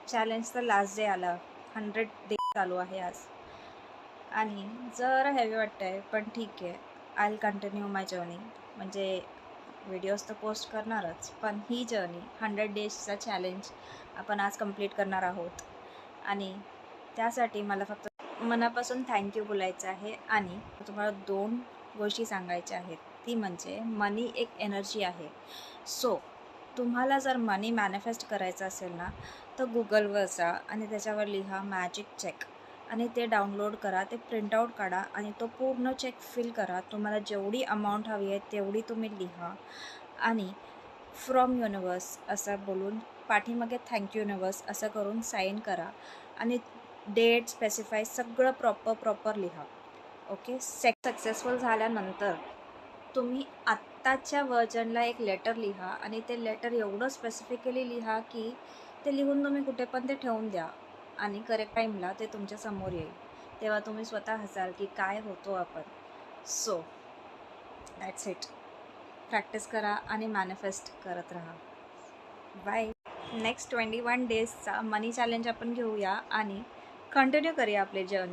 चॅलेंजचा last day आला, 100 day चालू आहे आज. आणि जरा हेवी वाटतं आहे, पण ठीक आहे. I will continue my journey. म्हणजे व्हिडिओज तर पोस्ट करणारच, पण ही जर्नी 100 डेजचा चॅलेंज आपण आज कंप्लीट करणार आहोत. आणि त्यासाठी मला फक्त मनापासून थँक्यू बोलायचं आहे. आणि तुम्हाला 2 गोष्टी सांगायच्या आहेत. ती म्हणजे मनी एक एनर्जी आहे. सो तुम्हाला जर मनी मॅनिफेस्ट करायचं असेल ना, तर गुगलवर जा आणि त्याच्यावर लिहा मॅजिक चेक आणि ते डाउनलोड करा, ते प्रिंटआउट काढा आणि तो पूर्ण चेक फिल करा. तुम्हाला जेवढी अमाऊंट हवी आहे तेवढी तुम्ही लिहा आणि फ्रॉम युनिवर्स असं बोलून पाठीमागे थँक्यू युनिवर्स असं करून साईन करा आणि डेट स्पेसिफाय सगळं प्रॉपर लिहा. ओके. सक्सेसफुल झाल्यानंतर तुम्ही आत्ताच्या व्हर्जनला एक लेटर लिहा आणि ते लेटर एवढं स्पेसिफिकली लिहा की ते लिहून तुम्ही कुठे पण ते ठेवून द्या आणि करेक्ट टाईमला ते तुमच्या समोर येईल. तेव्हा तुम्ही स्वतः हसाल की काय होतो आपण. So that's it. प्रॅक्टिस करा आणि मॅनिफेस्ट करत राहा. बाय. नेक्स्ट 21 डेजचा मनी चॅलेंज आपण घेऊया आणि कंटिन्यू करूया आपली जर्नी.